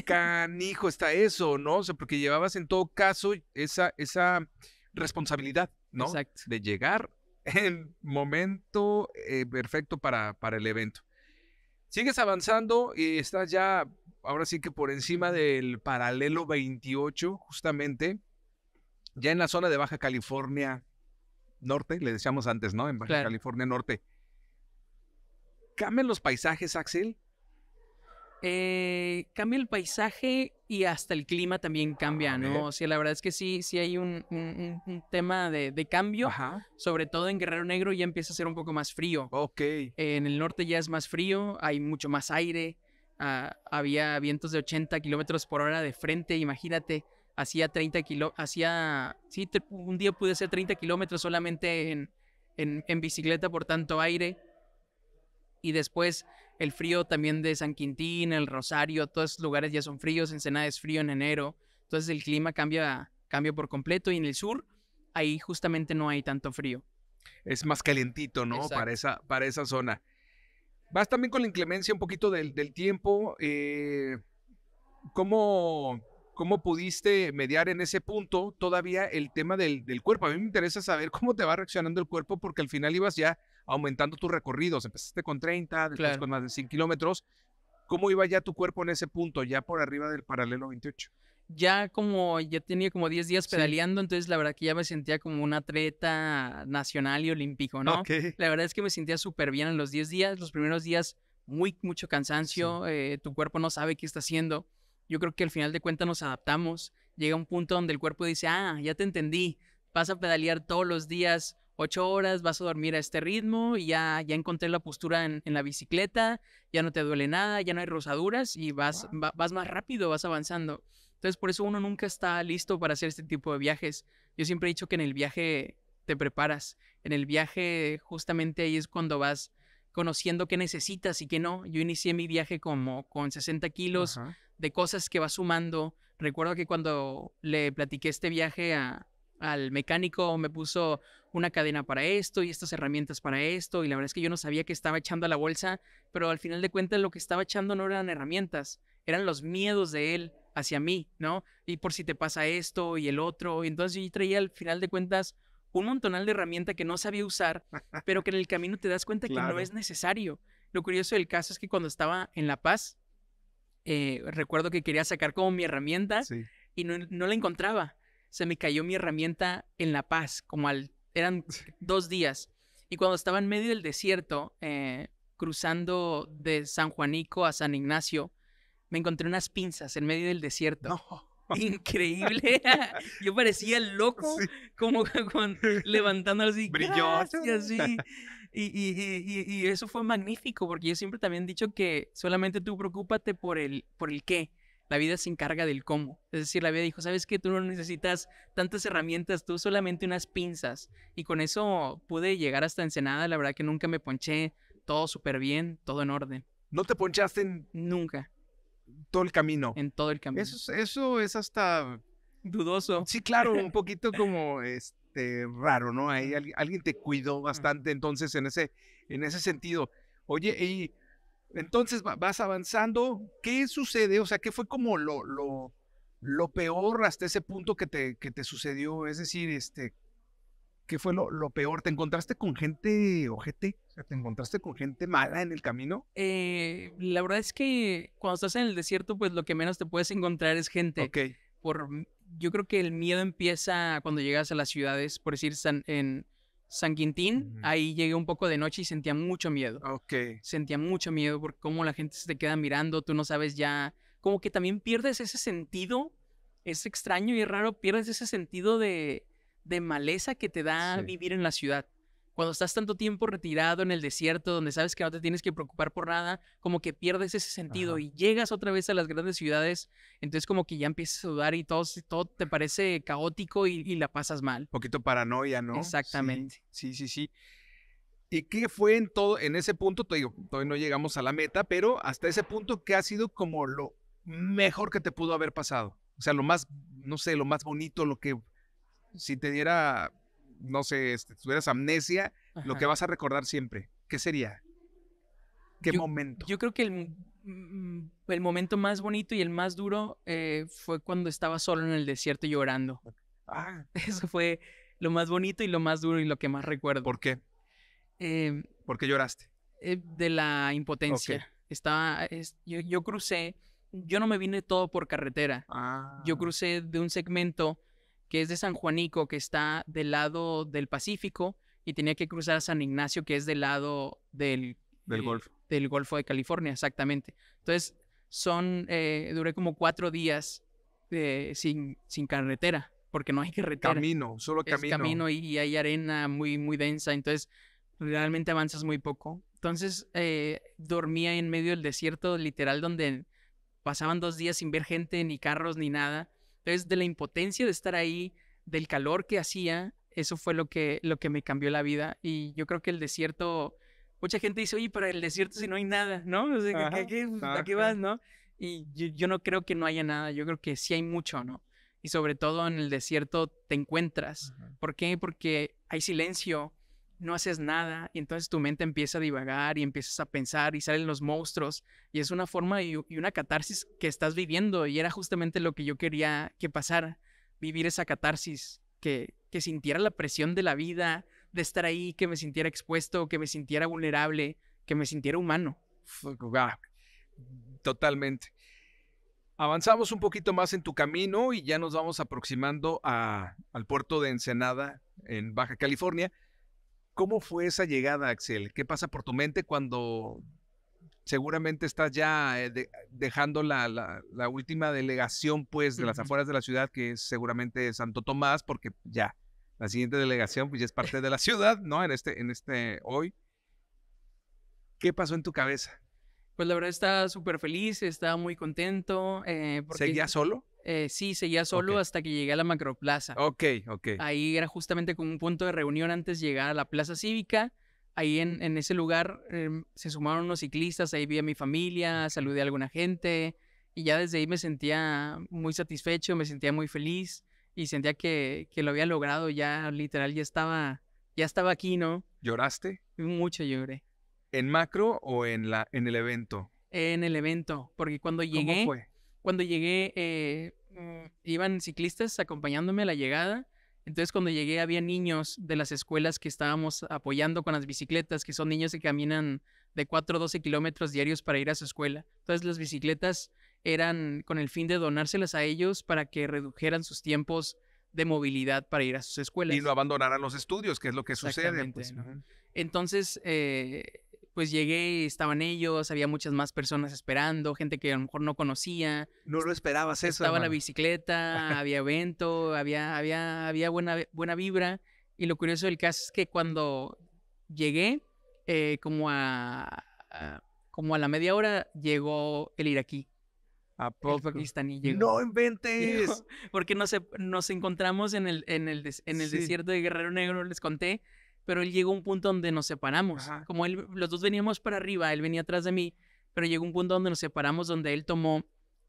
canijo está eso, ¿no? O sea, porque llevabas en todo caso esa responsabilidad, ¿no? exacto. De llegar en momento perfecto para el evento. Sigues avanzando y estás ya, ahora sí que por encima del paralelo 28, justamente, ya en la zona de Baja California. norte, le decíamos antes, ¿no? En Baja Claro. California Norte. ¿Cambian los paisajes, Axel? Cambia el paisaje y hasta el clima también A cambia, ver. ¿no? O sea, la verdad es que sí hay un tema de cambio. Ajá. Sobre todo en Guerrero Negro ya empieza a ser un poco más frío. Ok. En el norte ya es más frío, hay mucho más aire. Había vientos de 80 kilómetros por hora de frente, imagínate. Un día pude hacer 30 kilómetros solamente en bicicleta por tanto aire. Y después el frío también de San Quintín, el Rosario, todos esos lugares ya son fríos. Ensenada es frío en enero. Entonces el clima cambia por completo. Y en el sur, ahí justamente no hay tanto frío. Es más calientito, ¿no? Exacto. Para esa zona. Vas también con la inclemencia un poquito del tiempo. ¿Cómo pudiste mediar en ese punto todavía el tema del cuerpo? A mí me interesa saber cómo te va reaccionando el cuerpo, porque al final ibas ya aumentando tus recorridos. Empezaste con 30, después Claro. con más de 100 kilómetros. ¿Cómo iba ya tu cuerpo en ese punto, ya por arriba del paralelo 28? Ya tenía como 10 días Sí. pedaleando, entonces la verdad que ya me sentía como un atleta nacional y olímpico, ¿no? Ok. La verdad es que me sentía súper bien en los 10 días. Los primeros días, mucho cansancio, tu cuerpo no sabe qué está haciendo. Yo creo que al final de cuentas nos adaptamos. Llega un punto donde el cuerpo dice, ya te entendí, vas a pedalear todos los días 8 horas, vas a dormir a este ritmo y ya encontré la postura en la bicicleta, ya no te duele nada, ya no hay rosaduras y vas más rápido, vas avanzando. Entonces, por eso uno nunca está listo para hacer este tipo de viajes. Yo siempre he dicho que en el viaje te preparas. En el viaje, justamente ahí es cuando vas conociendo qué necesitas y qué no. Yo inicié mi viaje como con 60 kilos Ajá. de cosas que vas sumando. Recuerdo que cuando le platiqué este viaje al mecánico, me puso una cadena para esto y estas herramientas para esto. Y la verdad es que yo no sabía que estaba echando a la bolsa, pero al final de cuentas lo que estaba echando no eran herramientas, eran los miedos de él hacia mí, ¿no? Y por si te pasa esto y el otro. Y entonces yo traía al final de cuentas un montonal de herramienta que no sabía usar, pero que en el camino te das cuenta que no Claro. es necesario. Lo curioso del caso es que cuando estaba en La Paz, recuerdo que quería sacar como mi herramienta Sí. y no la encontraba. Se me cayó mi herramienta en La Paz, eran 2 días. Y cuando estaba en medio del desierto, cruzando de San Juanico a San Ignacio, me encontré unas pinzas en medio del desierto. No. Increíble. Yo parecía loco, Sí. como levantándolo así. Brilloso. Gracias, sí. Y eso fue magnífico, porque yo siempre también he dicho que solamente tú preocúpate por el qué. La vida se encarga del cómo. Es decir, la vida dijo, ¿sabes qué? Tú no necesitas tantas herramientas, tú solamente unas pinzas. Y con eso pude llegar hasta Ensenada. La verdad que nunca me ponché, todo súper bien, todo en orden. ¿No te ponchaste en Nunca, todo el camino? en todo el camino. Eso es hasta... Dudoso. Sí, claro, un poquito como raro, ¿no? Ahí alguien te cuidó Ujú. bastante, entonces, en ese sentido. Oye, y entonces vas avanzando, ¿qué sucede? O sea, ¿qué fue como lo peor hasta ese punto que te sucedió? Es decir, ¿qué fue lo peor? ¿Te encontraste con gente ojete? O sea, ¿te encontraste con gente mala en el camino? La verdad es que cuando estás en el desierto, pues lo que menos te puedes encontrar es gente. Ok. Yo creo que el miedo empieza cuando llegas a las ciudades, por decir, en San Quintín, Ujú. ahí llegué un poco de noche y sentía mucho miedo. Ok. Sentía mucho miedo por cómo la gente se te queda mirando, tú no sabes ya, como que también pierdes ese sentido, es extraño y es raro, pierdes ese sentido de maleza que te da Sí. vivir en la ciudad. Cuando estás tanto tiempo retirado en el desierto, donde sabes que no te tienes que preocupar por nada, como que pierdes ese sentido Ajá. y llegas otra vez a las grandes ciudades, entonces como que ya empiezas a dudar y todo te parece caótico y la pasas mal. Poquito paranoia, ¿no? Exactamente. Sí. ¿Y qué fue en ese punto? Te digo, todavía no llegamos a la meta, pero hasta ese punto, ¿qué ha sido como lo mejor que te pudo haber pasado? O sea, lo más, no sé, lo más bonito, lo que, si te diera, no sé, tuvieras amnesia, lo Ajá. que vas a recordar siempre, ¿qué sería? ¿Qué momento? Yo creo que el momento más bonito y el más duro fue cuando estaba solo en el desierto llorando. Ah, Eso fue lo más bonito y lo más duro y lo que más recuerdo. ¿por qué? Eh, ¿Por qué lloraste? de la impotencia. Yo crucé, yo no me vine todo por carretera. Ah, Yo crucé de un segmento que es de San Juanico, que está del lado del Pacífico, y tenía que cruzar a San Ignacio, que es del lado Del Golfo. del Golfo de California, exactamente. Entonces, duré como 4 días sin carretera, porque no hay carretera. Camino, solo Es camino. camino y hay arena muy, muy densa, entonces realmente avanzas muy poco. Entonces, dormía en medio del desierto, literal, donde pasaban 2 días sin ver gente, ni carros, ni nada. Entonces, de la impotencia de estar ahí, del calor que hacía, eso fue lo que me cambió la vida. Y yo creo que el desierto, mucha gente dice, oye, para el desierto si no hay nada, ¿no? O sea, Ajá, ¿a qué ajá. vas, no? Y yo no creo que no haya nada, yo creo que sí hay mucho, ¿no? Y sobre todo en el desierto te encuentras. Ajá. ¿Por qué? Porque hay silencio, no haces nada, y entonces tu mente empieza a divagar y empiezas a pensar y salen los monstruos, y es una forma y una catarsis que estás viviendo, y era justamente lo que yo quería que pasara, vivir esa catarsis, que sintiera la presión de la vida, de estar ahí, que me sintiera expuesto, que me sintiera vulnerable, que me sintiera humano. Ah, totalmente. Avanzamos un poquito más en tu camino y ya nos vamos aproximando al puerto de Ensenada, en Baja California. ¿Cómo fue esa llegada, Axel? ¿Qué pasa por tu mente cuando seguramente estás ya dejando la última delegación, pues, de las Ujú. afueras de la ciudad, que es seguramente Santo Tomás, porque ya la siguiente delegación, pues, ya es parte de la ciudad, ¿no? Hoy. ¿Qué pasó en tu cabeza? Pues la verdad estaba súper feliz, estaba muy contento, ¿Seguías porque solo? sí, seguía Ok, solo hasta que llegué a la Macroplaza. ok, ok. Ahí era justamente como un punto de reunión antes de llegar a la plaza cívica. Ahí en ese lugar se sumaron unos ciclistas, ahí vi a mi familia, saludé a alguna gente y ya desde ahí me sentía muy satisfecho, me sentía muy feliz y sentía que lo había logrado, ya literal, ya estaba aquí, ¿no? ¿Lloraste? Mucho lloré ¿En macro o en el evento? en el evento, porque ¿Cómo fue? cuando llegué, iban ciclistas acompañándome a la llegada. Entonces, cuando llegué, había niños de las escuelas que estábamos apoyando con las bicicletas, que son niños que caminan de 4 a 12 kilómetros diarios para ir a su escuela. Entonces, las bicicletas eran con el fin de donárselas a ellos para que redujeran sus tiempos de movilidad para ir a sus Y no escuelas. abandonaran los estudios, que es lo que sucede, Exactamente, pues. ¿no? Ujú. Entonces, pues llegué, estaban ellos, había muchas más personas esperando, gente que a lo mejor no conocía, No lo esperabas eso, estaba la hermano. bicicleta, había evento, había buena vibra. Y lo curioso del caso es que cuando llegué, eh, como a, como a la media hora, llegó el iraquí, ¿A el poco? pakistaní llegó. ¡No inventes! Llegó, porque nos encontramos en el Sí. desierto de Guerrero Negro, les conté, pero él llegó a un punto donde nos separamos. Ajá. Como los dos veníamos para arriba, él venía atrás de mí, pero llegó un punto donde nos separamos, donde él tomó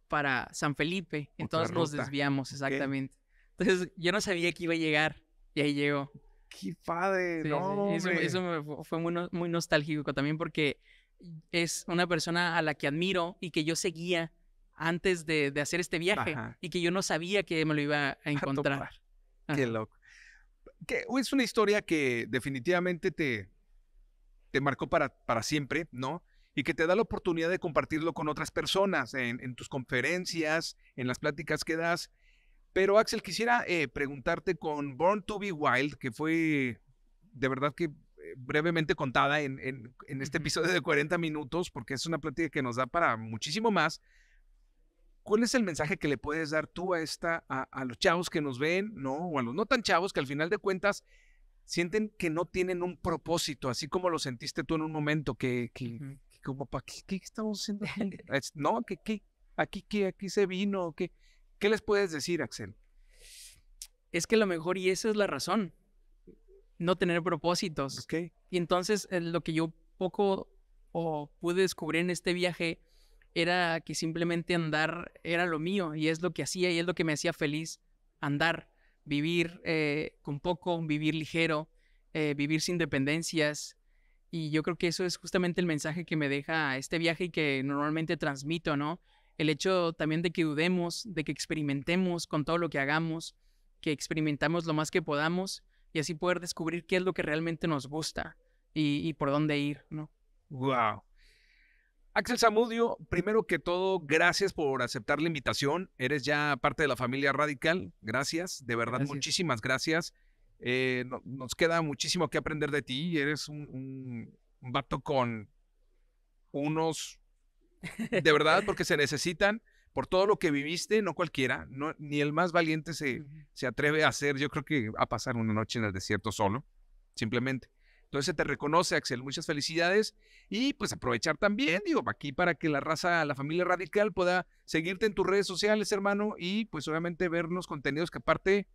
para San Felipe, Otra entonces nos ruta. desviamos, Ok. exactamente. Entonces yo no sabía que iba a llegar, y ahí llegó. ¡Qué padre! Sí, ¡No, sí. hombre! Eso fue muy nostálgico también porque es una persona a la que admiro y que yo seguía antes de hacer este viaje Ajá. y que yo no sabía que me lo iba a A encontrar. topar. ¡Qué Ajá. loco! Es una historia que definitivamente te marcó para siempre, ¿no? Y que te da la oportunidad de compartirlo con otras personas en tus conferencias, en las pláticas que das. Pero Axel, quisiera preguntarte con Born to be Wild, que fue de verdad que brevemente contada en este Ujú. episodio de 40 minutos, porque es una plática que nos da para muchísimo más. ¿Cuál es el mensaje que le puedes dar tú a los chavos que nos ven, ¿no? O a los no tan chavos que al final de cuentas sienten que no tienen un propósito, así como lo sentiste tú en un momento, Ujú. que como, ¿para qué estamos haciendo aquí? No, aquí se vino, ¿qué les puedes decir, Axel? Es que a lo mejor, y esa es la razón, no tener propósitos. Ok, Y entonces lo que yo poco o pude descubrir en este viaje era que simplemente andar era lo mío y es lo que hacía y es lo que me hacía feliz. Andar, vivir con poco, vivir ligero, vivir sin dependencias. Y yo creo que eso es justamente el mensaje que me deja este viaje y que normalmente transmito, ¿no? El hecho también de que dudemos, de que experimentemos con todo lo que hagamos, que experimentamos lo más que podamos y así poder descubrir qué es lo que realmente nos gusta y por dónde ir, ¿no? wow. Axel Zamudio, primero que todo, gracias por aceptar la invitación. Eres ya parte de la familia Radical. Gracias, de verdad, Gracias. muchísimas gracias. Nos queda muchísimo que aprender de ti. Eres un vato con unos, de verdad, porque se necesitan, por todo lo que viviste, no cualquiera, no, ni el más valiente se atreve a hacer, yo creo que a pasar una noche en el desierto solo, simplemente. Entonces te reconoce, Axel, muchas felicidades y pues aprovechar también, digo, aquí para que la raza, la familia Radical pueda seguirte en tus redes sociales, hermano, y pues obviamente ver los contenidos que aparte,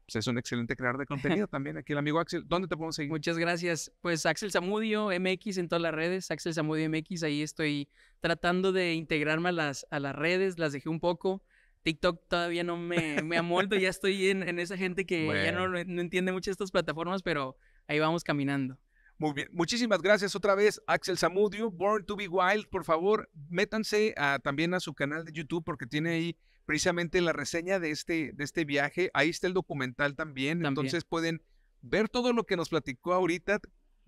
pues es un excelente creador de contenido también, aquí el amigo Axel. ¿Dónde te podemos seguir? Muchas gracias. Pues Axel Zamudio MX en todas las redes, Axel Zamudio MX, ahí estoy tratando de integrarme a las redes, las dejé un poco. TikTok todavía no me amoldo, ya estoy en esa gente que ya no entiende mucho estas plataformas, pero ahí vamos caminando. Muy bien, muchísimas gracias otra vez, Axel Zamudio, Born to be Wild. Por favor, métanse también a su canal de YouTube porque tiene ahí precisamente la reseña de este viaje. Ahí está el documental también, entonces pueden ver todo lo que nos platicó ahorita,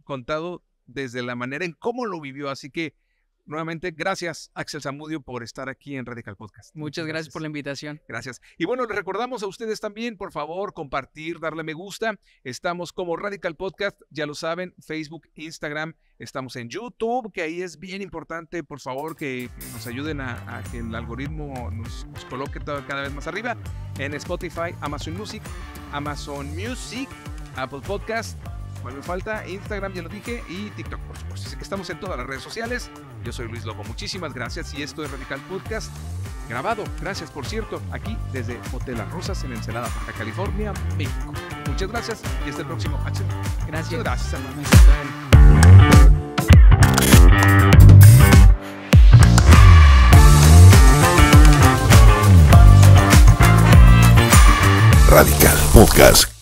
contado desde la manera en cómo lo vivió. Así que, nuevamente, gracias, Axel Zamudio, por estar aquí en Radical Podcast. Muchas gracias por la invitación. Gracias. Y bueno, les recordamos a ustedes también, por favor, compartir, darle me gusta. Estamos como Radical Podcast, ya lo saben, Facebook, Instagram. Estamos en YouTube, que ahí es bien importante, por favor, que nos ayuden a que el algoritmo nos coloque cada vez más arriba. En Spotify, Amazon Music, Apple Podcast. ¿Cuál me falta? Instagram, ya lo dije, y TikTok, por supuesto. Así que estamos en todas las redes sociales. Yo soy Luis Lobo. Muchísimas gracias. Y esto es Radical Podcast, grabado, gracias, por cierto, aquí desde Hotel Las Rosas en Ensenada, Baja California, México. Muchas gracias y hasta el próximo. Axel. Gracias. Gracias, hermano. Radical Podcast.